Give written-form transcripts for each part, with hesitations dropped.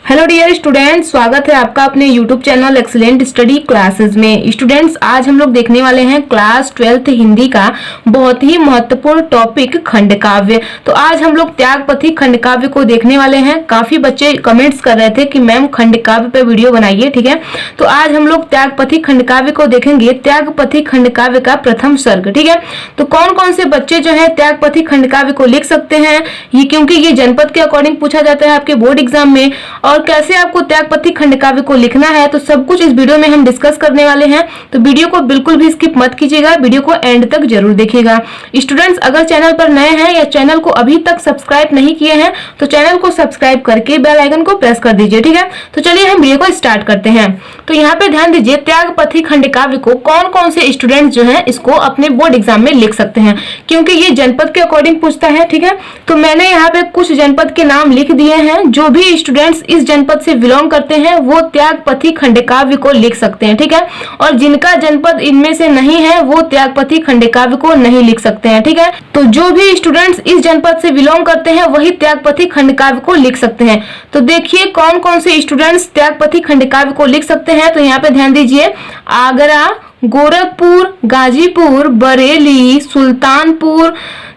Hello dear student, स्वागत है आपका अपने YouTube channel excellent study classes में। स्टूडेंट्स, आज हम लोग देखने वाले हैं क्लास 12th हिंदी का बहुत ही महत्वपूर्ण टॉपिक खंड काव्य। तो आज हम लोग त्यागपथी खंड काव्य को देखने वाले हैं। काफी बच्चे कमेंट्स कर रहे थे कि मैम खंड काव्य पे वीडियो बनाइए, ठीक है। तो आज हम लोग त्यागपथी खंड काव्य को देखेंगे। त्यागपथी खंड काव्य का प्रथम सर्ग, ठीक है। तो कौन कौन से बच्चे जो है त्यागपथी खंड काव्य को लिख सकते हैं, ये क्योंकि ये जनपद के अकॉर्डिंग पूछा जाता है आपके बोर्ड एग्जाम में। और कैसे आपको त्यागपथी खंड काव्य को लिखना है, तो सब कुछ इस वीडियो में हम डिस्कस करने वाले हैं। तो वीडियो को बिल्कुल भी स्किप मत कीजिएगा, वीडियो को एंड तक जरूर देखिएगा। स्टूडेंट्स, अगर चैनल पर नए हैं या चैनल को अभी तक सब्सक्राइब नहीं किए हैं तो चैनल को सब्सक्राइब करके बेल आइकन को प्रेस कर दीजिए, ठीक है। तो चलिए हम वीडियो को स्टार्ट करते हैं। तो यहाँ पे ध्यान दीजिए, त्यागपथी खंड काव्य को कौन कौन से स्टूडेंट जो है इसको अपने बोर्ड एग्जाम में लिख सकते हैं, क्योंकि ये जनपद के अकॉर्डिंग पूछता है, ठीक है। तो मैंने यहाँ पे कुछ जनपद के नाम लिख दिए हैं। जो भी स्टूडेंट्स इस जनपद से बिलोंग करते हैं वो त्यागपथी खंड काव्य को लिख सकते हैं, ठीक है। और जिनका जनपद इनमें से नहीं है वो त्यागपथी खंड काव्य को नहीं लिख सकते हैं, ठीक है। तो जो भी स्टूडेंट्स इस जनपद से बिलोंग करते हैं वही त्यागपथी खंड काव्य को लिख सकते हैं। तो देखिए कौन कौन से स्टूडेंट्स त्यागपथी खंड काव्य को लिख सकते हैं। तो यहाँ पे ध्यान दीजिए, आगरा, गोरखपुर, गाजीपुर, बरेली, सुल्तानपुर,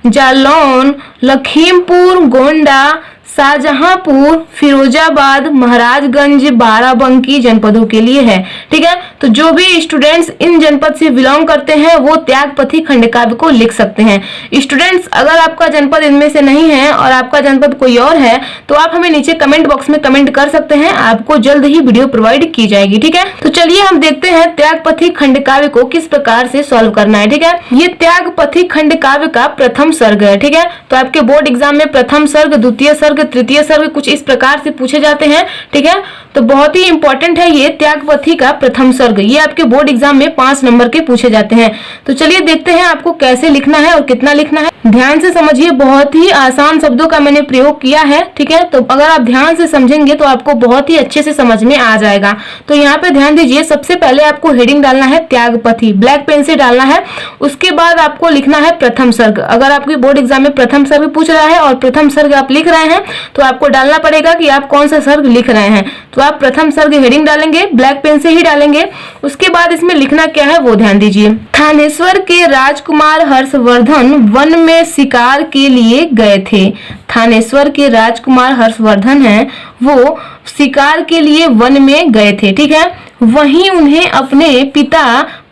जालौन, लखीमपुर, गोंडा, शाहजहांपुर, फिरोजाबाद, महाराजगंज, बाराबंकी जनपदों के लिए है, ठीक है। तो जो भी स्टूडेंट्स इन जनपद से बिलोंग करते हैं वो त्यागपथी खंड काव्य को लिख सकते हैं। स्टूडेंट्स, अगर आपका जनपद इनमें से नहीं है और आपका जनपद कोई और है तो आप हमें नीचे कमेंट बॉक्स में कमेंट कर सकते हैं, आपको जल्द ही वीडियो प्रोवाइड की जाएगी, ठीक है। तो चलिए हम देखते हैं त्यागपथी खंड काव्य को किस प्रकार से सॉल्व करना है, ठीक है। ये त्यागपथी खंड काव्य का प्रथम सर्ग है, ठीक है। तो आपके बोर्ड एग्जाम में प्रथम सर्ग, द्वितीय सर्ग, तृतीय सर्ग कुछ इस प्रकार से पूछे जाते हैं, ठीक है। तो बहुत ही इंपॉर्टेंट है ये त्यागपथी का प्रथम सर्ग। ये आपके बोर्ड एग्जाम में 5 नंबर के पूछे जाते हैं। तो चलिए देखते हैं आपको कैसे लिखना है और कितना लिखना है। ध्यान से समझिए, बहुत ही आसान शब्दों का मैंने प्रयोग किया है, ठीक है। तो अगर आप ध्यान से समझेंगे तो आपको बहुत ही अच्छे से समझ में आ जाएगा। तो यहाँ पे ध्यान दीजिए, सबसे पहले आपको हेडिंग डालना है त्यागपथी, ब्लैक पेन से डालना है। उसके बाद आपको लिखना है प्रथम सर्ग। अगर आपके बोर्ड एग्जाम में प्रथम सर्ग पूछ रहा है और प्रथम सर्ग आप लिख रहे हैं तो आपको डालना पड़ेगा कि आप कौन सा सर्ग लिख रहे हैं। तो आप प्रथम सर्ग हेडिंग डालेंगे, ब्लैक पेन से ही डालेंगे। उसके बाद इसमें लिखना क्या है वो ध्यान दीजिए। थानेश्वर के राजकुमार हर्षवर्धन वन में शिकार के लिए गए थे। थानेश्वर के राजकुमार हर्षवर्धन हैं, वो शिकार के लिए वन में गए थे, ठीक है। वहीं उन्हें अपने पिता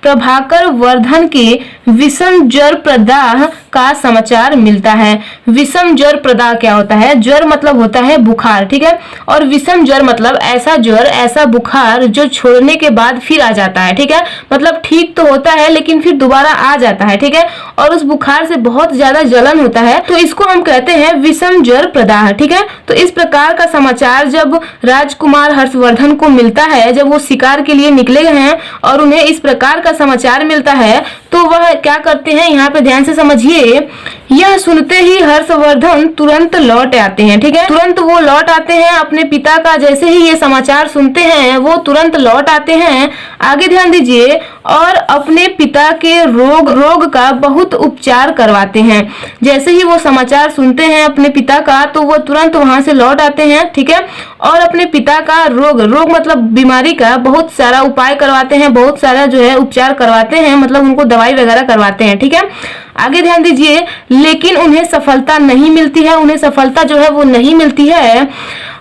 प्रभाकर वर्धन के विषम ज्वर प्रदाह का समाचार मिलता है। विषम ज्वर प्रदाह क्या होता है? ज्वर मतलब होता है बुखार, ठीक है। और विषम ज्वर मतलब ऐसा ज्वर, ऐसा बुखार जो छोड़ने के बाद फिर आ जाता है, ठीक है। मतलब ठीक तो होता है लेकिन फिर दोबारा आ जाता है, ठीक है। और उस बुखार से बहुत ज्यादा जलन होता है, तो इसको हम कहते हैं विषम ज्वर प्रदाह, ठीक है। तो इस प्रकार का समाचार जब राजकुमार हर्षवर्धन को मिलता है, जब वो शिकार के लिए निकले हैं और उन्हें इस प्रकार का समाचार मिलता है तो वह क्या करते हैं, यहाँ पे ध्यान से समझिए। यह सुनते ही हर्षवर्धन तुरंत लौट आते हैं, ठीक है। तुरंत वो लौट आते हैं अपने पिता का, जैसे ही ये समाचार सुनते हैं वो तुरंत लौट आते हैं। आगे ध्यान दीजिए, और अपने पिता के रोग का बहुत उपचार करवाते हैं। जैसे ही वो समाचार सुनते हैं अपने पिता का तो वो तुरंत वहां से लौट आते हैं, ठीक है। और अपने पिता का रोग मतलब बीमारी का बहुत सारा उपाय करवाते हैं, बहुत सारा जो है उपचार करवाते हैं, मतलब उनको दवाई वगैरह करवाते हैं, ठीक है। आगे ध्यान दीजिए, लेकिन उन्हें सफलता नहीं मिलती है, उन्हें सफलता जो है वो नहीं मिलती है।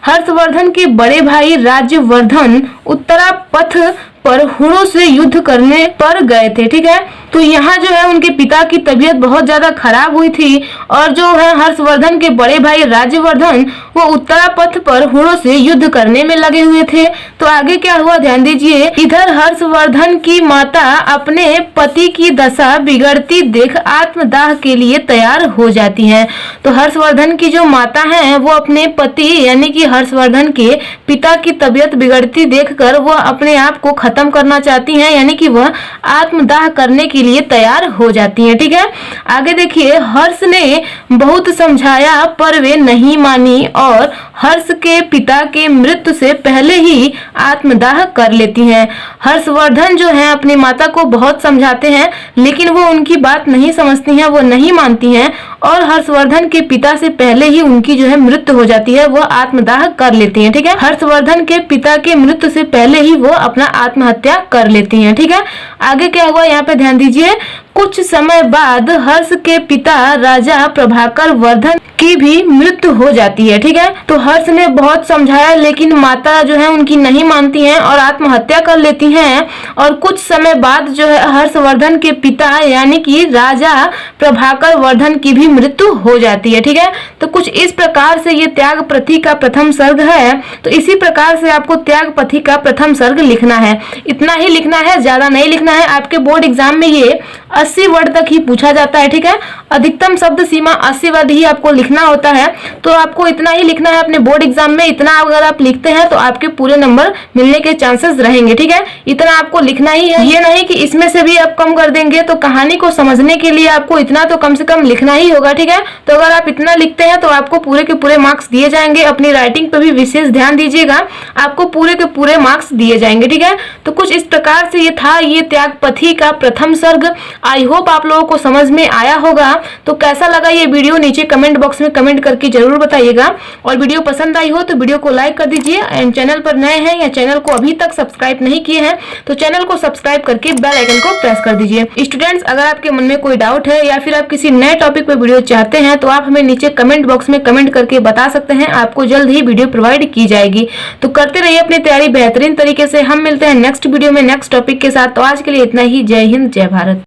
हर्षवर्धन के बड़े भाई राज्यवर्धन उत्तरापथ पर हुणों से युद्ध करने पर गए थे, ठीक है। तो यहाँ जो है उनके पिता की तबीयत बहुत ज्यादा खराब हुई थी और जो है हर्षवर्धन के बड़े भाई राज्यवर्धन वो उत्तरापथ पर हुणों से युद्ध करने में लगे हुए थे। तो आगे क्या हुआ ध्यान दीजिए, इधर हर्षवर्धन की माता अपने पति की दशा बिगड़ती देख आत्मदाह के लिए तैयार हो जाती हैं। तो हर्षवर्धन की जो माता है वो अपने पति यानी कि हर्षवर्धन के पिता की तबीयत बिगड़ती देखकर वह अपने आप को खत्म करना चाहती हैं, यानी कि वह आत्मदाह करने के लिए तैयार हो जाती हैं, ठीक है। आगे देखिए, हर्ष ने बहुत समझाया पर वे नहीं मानी और हर्ष के पिता के मृत्यु से पहले ही आत्मदाह कर लेती हैं। हर्षवर्धन जो है अपनी माता को बहुत समझाते हैं, लेकिन वो उनकी बात नहीं समझती हैं, वो नहीं मानती हैं और हर्षवर्धन के पिता से पहले ही उनकी जो है मृत्यु हो जाती है, वो आत्मदाह कर लेती हैं। ठीक है, हर्षवर्धन के पिता के मृत्यु से पहले ही वो अपना आत्महत्या कर लेती हैं। ठीक है, आगे क्या हुआ यहाँ पे ध्यान दीजिए। कुछ समय बाद हर्ष के पिता राजा प्रभाकर वर्धन की भी मृत्यु हो जाती है। ठीक है, तो हर्ष ने बहुत समझाया, लेकिन माता जो है उनकी नहीं मानती हैं और आत्महत्या कर लेती हैं। और कुछ समय बाद जो है हर्षवर्धन के पिता यानी कि राजा प्रभाकर वर्धन की भी मृत्यु हो जाती है। ठीक है, तो कुछ इस प्रकार से ये त्यागपथी का प्रथम सर्ग है। तो इसी प्रकार से आपको त्यागपथी का प्रथम सर्ग लिखना है। इतना ही लिखना है, ज्यादा नहीं लिखना है। आपके बोर्ड एग्जाम में ये 80 वर्ड तक ही पूछा जाता है। ठीक है, अधिकतम शब्द सीमा 80 वर्ड ही आपको लिखना होता है, तो आपको इतना ही लिखना है अपने बोर्ड एग्जाम में। इतना अगर आप लिखते हैं तो आपके पूरे नंबर मिलने के चांसेस रहेंगे। ठीक है, इतना आपको लिखना ही है, ये नहीं कि इसमें से भी आप कम कर देंगे। तो कहानी को समझने के लिए आपको इतना तो कम से कम लिखना ही होगा। ठीक है, तो अगर आप इतना लिखते हैं तो आपको पूरे के पूरे मार्क्स दिए जाएंगे। अपनी राइटिंग पे भी विशेष ध्यान दीजिएगा, आपको पूरे के पूरे मार्क्स दिए जाएंगे। ठीक है, तो कुछ इस प्रकार से ये था ये त्यागपथी का प्रथम सर्ग। आई होप आप लोगों को समझ में आया होगा। तो कैसा लगा ये वीडियो नीचे कमेंट बॉक्स में कमेंट करके जरूर बताइएगा। और वीडियो पसंद आई हो तो वीडियो को लाइक कर दीजिए। एंड चैनल पर नए हैं या चैनल को अभी तक सब्सक्राइब नहीं किए हैं तो चैनल को सब्सक्राइब करके बेल आइकन को प्रेस कर दीजिए। स्टूडेंट्स, अगर आपके मन में कोई डाउट है या फिर आप किसी नए टॉपिक पर वीडियो चाहते हैं तो आप हमें नीचे कमेंट बॉक्स में कमेंट करके बता सकते हैं। आपको जल्द ही वीडियो प्रोवाइड की जाएगी। तो करते रहिए अपनी तैयारी बेहतरीन तरीके से। हम मिलते हैं नेक्स्ट वीडियो में नेक्स्ट टॉपिक के साथ। तो आज के लिए इतना ही। जय हिंद, जय भारत।